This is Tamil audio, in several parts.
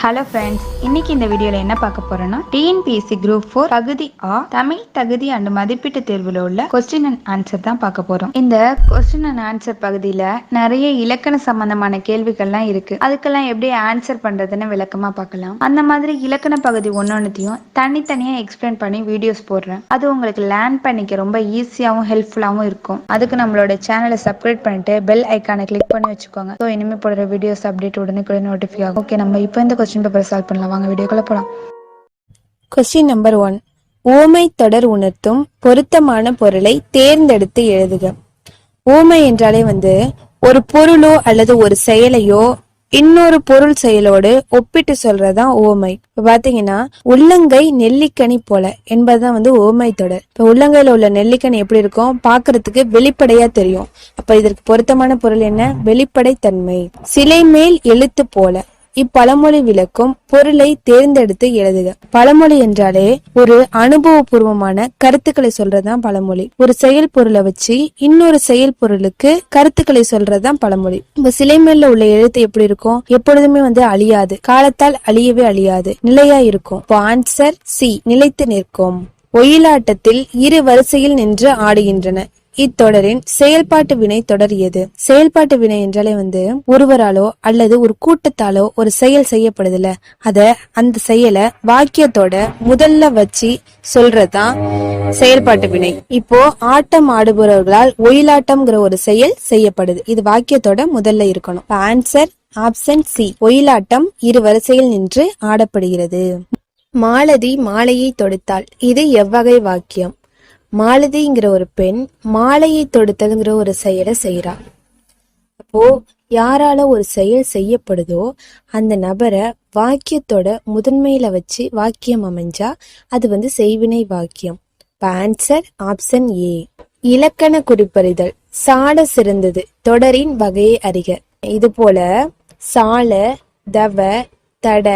ஹலோ ஃப்ரெண்ட்ஸ், இன்னைக்கு இந்த வீடியோவில் என்ன பார்க்க போறோம்னா டிஎன்பிஎஸ்சி குரூப் 4 பகுதி ஆ தமிழ் தகுதி அண்ட் மதிப்பீட்டு தேர்வில் உள்ள கொஸ்டின் அண்ட் ஆன்சர் தான் பார்க்க போறோம். இந்த கொஸ்டின் அண்ட் ஆன்சர் பகுதியில் நிறைய இலக்கண சம்பந்தமான கேள்விகள்லாம் இருக்கு. அதுக்கெல்லாம் எப்படி ஆன்சர் பண்றதுன்னு விளக்கமா பார்க்கலாம். அந்த மாதிரி இலக்கண பகுதி ஒன்னொன்னுத்தையும் தனித்தனியா எக்ஸ்பிளைன் பண்ணி வீடியோஸ் போடுறேன். அது உங்களுக்கு லேர்ன் பண்ணிக்க ரொம்ப ஈஸியாகவும் ஹெல்ப்ஃபுல்லாகவும் இருக்கும். அதுக்கு நம்மளோட சேனலை சப்ஸ்கிரைப் பண்ணிட்டு பெல் ஐக்கானை கிளிக் பண்ணி வச்சுக்கோங்க. ஸோ இனிமேல் போடுற வீடியோஸ் அப்டேட் உடனே நோட்டிஃபை ஆகும். ஓகே, நம்ம இப்போ இந்த கொஸ்டின் பேப்பர் சால்வ் பண்ணலாம். வாங்க வீடியோக்குள்ள போலாம். Question number 1. ஓமை தொடர் உணர்த்தும் பொருத்தமான பொருளை தேர்ந்தெடுத்து எழுதுக. ஓமை என்றாலே ஒரு பொருளோ அல்லது ஒரு செயலையோ இன்னொரு பொருள் செயலோடு ஒப்பிட்டு சொல்றதுதான் ஓமை. இப்ப பாத்தீங்கன்னா உள்ளங்கை நெல்லிக்கனி போல என்பதுதான் ஓமை தொடர். இப்ப உள்ளங்கையில உள்ள நெல்லிக்கனி எப்படி இருக்கும், பாக்குறதுக்கு வெளிப்படையா தெரியும். அப்ப இதற்கு பொருத்தமான பொருள் என்ன? வெளிப்படை தன்மை. சிலை மேல் எழுத்து போல. இப்பழமொழி விளக்கும் பொருளை தேர்ந்தெடுத்து எழுதுக. பழமொழி என்றாலே ஒரு அனுபவபூர்வமான கருத்துக்களை சொல்றதுதான் பழமொழி. ஒரு செயல் பொருளை வச்சு இன்னொரு செயல் பொருளுக்கு கருத்துக்களை சொல்றதுதான் பழமொழி. இப்ப சிலை மேல உள்ள எழுத்து எப்படி இருக்கும்? எப்பொழுதுமே அழியாது, காலத்தால் அழியவே அழியாது, நிலையா இருக்கும். இப்போ ஆன்சர் சி, நிலைத்து நிற்கும். ஒயிலாட்டத்தில் இரு வரிசையில் நின்று ஆடுகின்றன. இத்தொடரின் செயல்பாட்டு வினை தொடர் எது? செயல்பாட்டு வினை என்றாலே ஒருவராலோ அல்லது ஒரு கூட்டத்தாலோ ஒரு செயல் செய்யப்படுதுல, அந்த செயலை வாக்கியத்தோட முதல்ல வச்சு சொல்றதுதான் செயல்பாட்டு வினை. இப்போ ஆட்டம் ஆடுபவர்களால் ஒயிலாட்டம்ங்கிற ஒரு செயல் செய்யப்படுது. இது வாக்கியத்தோட முதல்ல இருக்கணும். ஆன்சர் ஆப்ஷன் சி, ஒயிலாட்டம் இரு வரிசையில் நின்று ஆடப்படுகிறது. மாலதி மாலையை தொடுத்தாள். இது எவ்வகை வாக்கியம்? மாலதிங்கிற ஒரு பெண் மாலையை தொடுத்தல்ங்கிற ஒரு செயலை செய்யறா. அப்போ யாரால ஒரு செயல் செய்யப்படுதோ அந்த நபரை வாக்கியத்தோட முதன்மையில வச்சு வாக்கியம் அமைஞ்சா அது செய்வினை வாக்கியம். Answer option A. இலக்கண குறிப்பறிதல். சால சிறந்தது தொடரின் வகையை அறிக. இது போல சால, தவ, தட,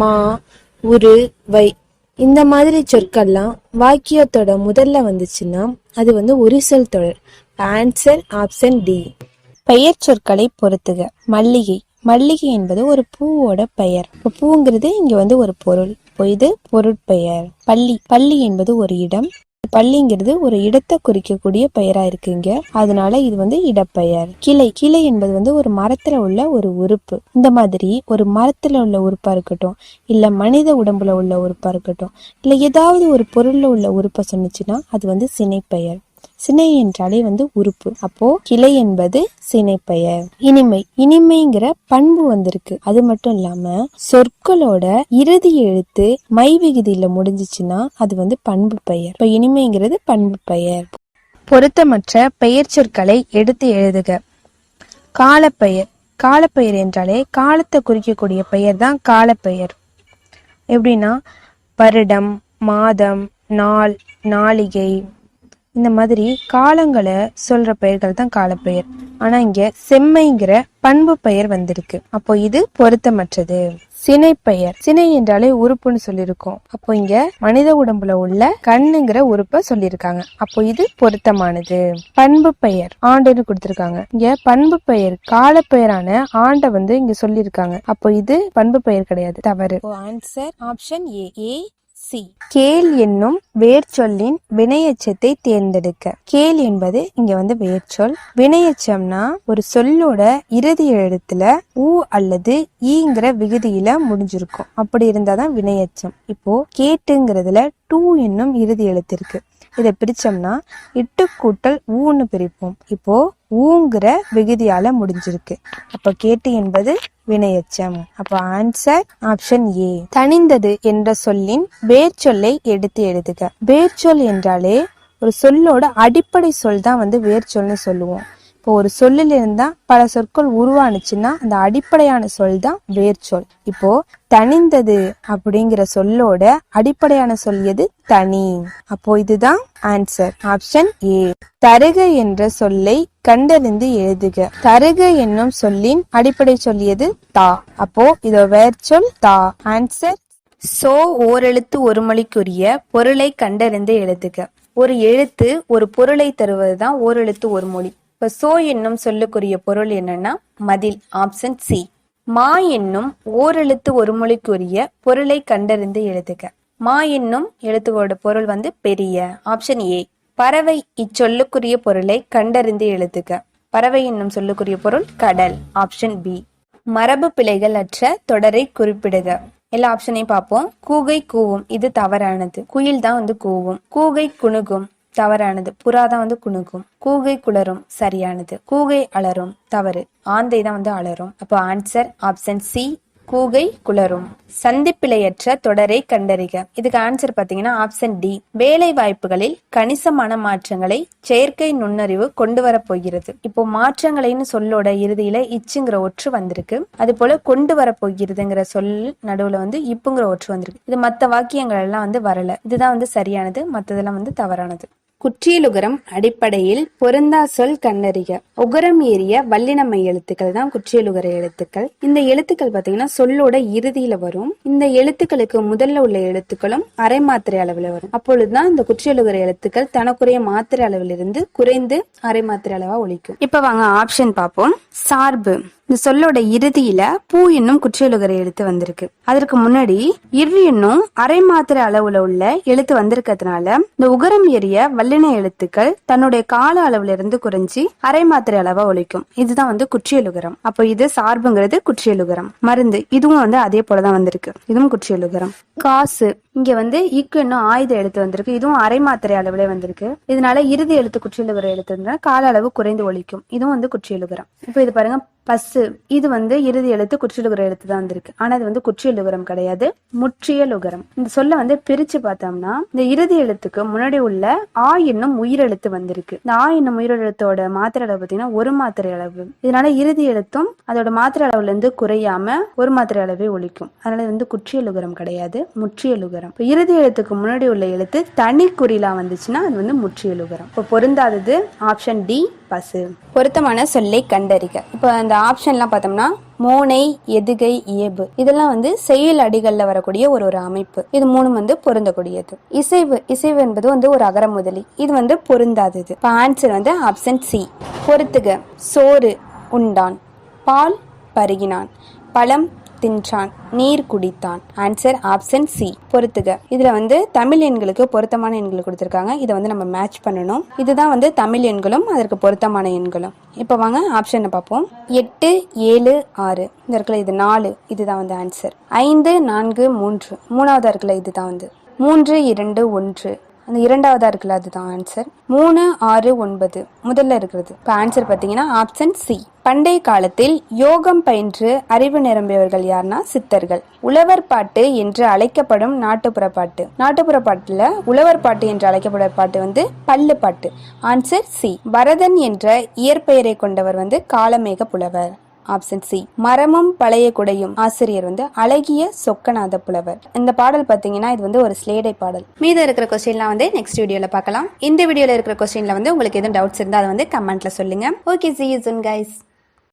மா, உரு, வை இந்த மாதிரி சொற்கள்லாம் வாக்கியத்தோட முதல்ல வந்துச்சுன்னா அது ஒரு சொல் தொடர். Answer option D. பெயர் சொற்களை பொறுத்துக. மல்லிகை. மல்லிகை என்பது ஒரு பூவோட பெயர். பூங்கிறது இங்க ஒரு பொருள். இது பொருட்பெயர். பள்ளி. பள்ளி என்பது ஒரு இடம். பள்ளிங்கிறது ஒரு இடத்தை குறிக்கக்கூடிய பெயரா இருக்குங்க, அதனால இது இடப்பெயர். கிளை. கிளை என்பது ஒரு மரத்துல உள்ள ஒரு உறுப்பு. இந்த மாதிரி ஒரு மரத்துல உள்ள உறுப்பா இருக்கட்டும், இல்ல மனித உடம்புல உள்ள உறுப்பா இருக்கட்டும், இல்ல ஏதாவது ஒரு பொருள்ல உள்ள உறுப்பை சொன்னிச்சுன்னா அது சினைப்பெயர். சினை என்றாலே உறுப்பு. அப்போ கிளை என்பது சினைப்பெயர். இனிமை. இனிமைங்கிற பண்பு வந்திருக்கு. அது மட்டும் இல்லாம சொற்களோட இறுதி எழுத்து மை விகுதியில முடிஞ்சிச்சுன்னா அது பண்பு பெயர். இப்ப இனிமைங்கிறது பண்பு பெயர். பொருத்தமற்ற பெயர் சொற்களை எடுத்து எழுதுக. காலப்பெயர். காலப்பெயர் என்றாலே காலத்தை குறிக்கக்கூடிய பெயர் தான் காலப்பெயர். எப்படின்னா வருடம், மாதம், நாள், நாளிகை, இந்த மாதிரி காலங்களை சொல்ற பெயர்கள் தான் காலப்பெயர். ஆனா இங்க செம்மைங்கிற பண்பு பெயர் வந்திருக்கு. அப்போ இது பொருத்தமற்றது. சினைப்பெயர். சினை என்றாலே உறுப்புன்னு சொல்லியிருக்கோம். அப்போ இங்க மனித உடம்புல உள்ள கண்ணுங்கிற உறுப்பை சொல்லியிருக்காங்க. அப்போ இது பொருத்தமானது. பண்பு பெயர். ஆண்டுன்னு கொடுத்திருக்காங்க. இங்க பண்பு பெயர் காலப்பெயரான ஆண்டை இங்க சொல்லியிருக்காங்க. அப்போ இது பண்பு பெயர் கிடையாது, தவறு. Answer option A. A C. கேள் என்னும் வேர்ச்சொல்லின் வினையெச்சத்தை தேர்ந்தெடுக்க. கேள் என்பது இங்க வேர்ச்சொல். வினையெச்சம்னா ஒரு சொல்லோட இறுதி எழுத்துல ஊ அல்லது ஈங்கிற விகுதியில முடிஞ்சிருக்கும். அப்படி இருந்தாதான் வினையெச்சம். இப்போ கேட்டுங்கிறதுல டூ என்னும் இறுதி எழுத்து இருக்கு. இதை பிரிச்சோம்னா இட்டு கூட்டல் ஊன்னு பிரிப்போம். இப்போ ஊங்கிற விகுதியால முடிஞ்சிருக்கு. அப்ப கேட்டு என்பது வினையெச்சம். அப்ப ஆன்சர் ஆப்ஷன் ஏ. தனிந்தது என்ற சொல்லின் வேர்ச்சொல்லை எடுத்து எழுதுக. வேர்ச்சொல் என்றாலே ஒரு சொல்லோட அடிப்படை சொல் தான் வேர்ச்சொல்னு சொல்லுவோம். இப்போ ஒரு சொல்லில் இருந்தா பல சொற்கள் உருவானுச்சுன்னா அந்த அடிப்படையான சொல் தான் வேர்ச்சொல். இப்போ தனிந்தது அப்படிங்கிற சொல்லோட அடிப்படையான சொல் எது? தனி. அப்போ இதுதான் ஆன்சர் ஆப்ஷன் ஏ. தருக என்ற சொல்லை கண்டறிந்து எழுதுக. தருக என்னும் சொல்லின் அடிப்படை சொல்லியது தா. அப்போ இதோ வேர்ச்சொல் தா. Answer so. ஓரெழுத்து ஒரு மொழிக்குரிய பொருளை கண்டறிந்து எழுதுக. ஒரு எழுத்து ஒரு பொருளை தருவதுதான் ஓரெழுத்து ஒரு மொழி. இப்ப சோ என்னும் சொல்லுக்குரிய பொருள் என்னன்னா மதில். Option C. மா என்னும் ஓரெழுத்து ஒரு மொழிக்குரிய பொருளை கண்டறிந்து எழுதுக. மா என்னும் எழுத்துக்களோட பொருள் வந்து பெரிய. Option A. பறவை இச்சொல்லுக்குரிய பொருளை கண்டறிந்து எழுதுக. பறவை என்னும் சொல்லுக்குரிய பொருள் கடல். Option B. மரபு பிழைகள் அற்ற தொடரை குறிப்பிடுக. எல்லா ஆப்ஷனையும் பார்ப்போம். கூகை கூவும், இது தவறானது. குயில் தான் வந்து கூவும். கூகை குணுகும், தவறானது. புறா தான் வந்து குணுகும். கூகை குளரும், சரியானது. கூகை அலரும், தவறு. ஆந்தை தான் வந்து அலரும். அப்போ ஆன்சர் ஆப்ஷன் சி, கூகை குளரும். சந்திப்பிழையற்ற தொடரை கண்டறிக. இதுக்கு ஆன்சர் பாத்தீங்கன்னா ஆப்ஷன் டி. வேலை வாய்ப்புகளில் கணிசமான மாற்றங்களை செயற்கை நுண்ணறிவு கொண்டு வர போகிறது. இப்போ மாற்றங்களைன்னு சொல்லோட இறுதியில இச்சுங்கிற ஒற்று வந்திருக்கு. அது போல கொண்டு வர போகிறதுங்கிற சொல் நடுவுல வந்து இப்புங்கிற ஒற்று வந்திருக்கு. இது மற்ற வாக்கியங்கள் எல்லாம் வந்து வரல. இதுதான் வந்து சரியானது, மற்றதெல்லாம் வந்து தவறானது. குற்றியலுகரம் அடிப்படையில் பொருந்தா சொல் கண்டறிக. உகரம் ஏறிய வல்லினமை எழுத்துக்கள் தான் குற்றியலுகர எழுத்துக்கள். இந்த எழுத்துக்கள் பாத்தீங்கன்னா சொல்லோட இறுதியில வரும். இந்த எழுத்துக்களுக்கு முதல்ல உள்ள எழுத்துக்களும் அரை மாத்திரை அளவுல வரும். அப்பொழுதுதான் இந்த குற்றியலுகர எழுத்துக்கள் தனக்குரிய மாத்திரை அளவிலிருந்து குறைந்து அரை மாத்திரை அளவா ஒலிக்கும். இப்ப வாங்க ஆப்ஷன் பார்ப்போம். சார்பு. இந்த சொல்லோட இறுதியில பூ என்னும் குற்றியலுகர எழுத்து வந்திருக்கு. அதற்கு முன்னாடி இரு என்னும் அரை மாத்திரை அளவுல உள்ள எழுத்து வந்திருக்கிறதுனால இந்த உகரம் ஏறிய வல்லின எழுத்துக்கள் தன்னுடைய கால அளவுல இருந்து குறைஞ்சி அரை மாத்திரை அளவா ஒலிக்கும். இதுதான் வந்து குற்றியலுகரம். அப்போ இது சார்புங்கிறது குற்றியலுகரம். மருந்து, இதுவும் வந்து அதே போலதான் வந்திருக்கு. இதுவும் குற்றியலுகரம். காசு, இங்க வந்து இக்கு இன்னும் ஆயுத எழுத்து வந்திருக்கு. இதுவும் அரை மாத்திரை அளவுல வந்திருக்கு. இதனால இறுதி எழுத்து குற்றியலுகர எழுத்து கால அளவு குறைந்து ஒலிக்கும். இதுவும் வந்து குற்றியலுகரம். இப்போ இது பாருங்க, பசு, இது வந்து இறுதி எழுத்து குற்றியலுகர எழுத்து தான் வந்திருக்கு. ஆனா இது வந்து குற்றியலுகரம் கிடையாது, முற்றியலுகரம். இந்த சொல்ல வந்து பிரிச்சு பார்த்தோம்னா இந்த இறுதி எழுத்துக்கு முன்னாடி உள்ள ஆ என்னும் உயிரெழுத்து வந்திருக்கு. இந்த ஆ என்னும் உயிரெழுத்தோட மாத்திரை அளவு பார்த்தீங்கன்னா ஒரு மாத்திரை அளவு. இதனால இறுதி எழுத்தும் அதோட மாத்திரை அளவுல இருந்து குறையாம ஒரு மாத்திரை அளவே ஒலிக்கும். அதனால இது வந்து குற்றியலுகரம் கிடையாது, முற்றியலுகரம். இறுதி எழுத்துக்கு முன்னாடி உள்ள எழுத்து தனி குறிலா வந்துச்சுன்னா அது வந்து முற்றியலுகரம். இப்போ பொருந்தாதது ஆப்ஷன் டி, பசு. பொருத்தமான சொல்லை கண்டறிக. இப்போ அந்த ஆப்ஷன்லாம் பார்த்தோம்னா மோனை, எதுகை, இயல்பு, இதெல்லாம் வந்து செயல் அடிகள்ல வரக்கூடிய ஒரு அமைப்பு. இது மூணும் வந்து பொருந்தக்கூடியது. இசைவு, இசைவு என்பது வந்து ஒரு அகரமுதலி. இது வந்து பொருந்தாதது. இப்போ ஆன்சர் வந்து ஆப்ஷன் சி. பொறுத்துக. சோறு உண்டான், பால் பருகினான், பழம் தின்றான், நீர் குடித்தான். Answer option C. பொறுத்துக. இதுல வந்து தமிழ் எண்களுக்கு பொருத்தமான எண்கள் கொடுத்திருக்காங்க. இதை வந்து நம்ம மேட்ச் பண்ணணும். இதுதான் வந்து தமிழ் எண்களும் அதற்கு பொருத்தமான எண்களும். இப்ப வாங்க ஆப்ஷனை பார்ப்போம். 8, 7, 6 இந்த இருக்குல்ல, இது 4, இதுதான் வந்து ஆன்சர். 5, 4, 3 மூணாவதா இருக்குல்ல, இதுதான் வந்து 3, 2, 1 அந்த இரண்டாவதா இருக்குல்ல, அதுதான் ஆன்சர். 3, 6, 9 முதல்ல இருக்கிறது. இப்போ ஆன்சர் பார்த்தீங்கன்னா ஆப்ஷன் சி. பண்டைய காலத்தில் யோகம் பயின்று அறிவு நிரம்பியவர்கள் யாருன்னா சித்தர்கள். உழவர் பாட்டு என்று அழைக்கப்படும் நாட்டுப்புற பாட்டு. நாட்டுப்புற பாட்டுல உழவர் பாட்டு என்று அழைக்கப்படும் பாட்டு வந்து பல்லு பாட்டு. Answer C. பரதன் என்ற இயற்பெயரை கொண்டவர் வந்து காலமேக புலவர். Option C. மரமும் பழைய குடையும் ஆசிரியர் வந்து அழகிய சொக்கநாத புலவர். இந்த பாடல் பாத்தீங்கன்னா இது வந்து ஒரு ஸ்லேடை பாடல். மீத இருக்கிற கொஸ்டின்லாம் வந்து நெக்ஸ்ட் வீடியோல பார்க்கலாம். இந்த வீடியோல இருக்கிற கொஸ்டின்ல வந்து உங்களுக்கு எதுவும் டவுட்ஸ் இருந்தா அதை வந்து கமெண்ட்ல சொல்லுங்க. Okay, see you soon guys.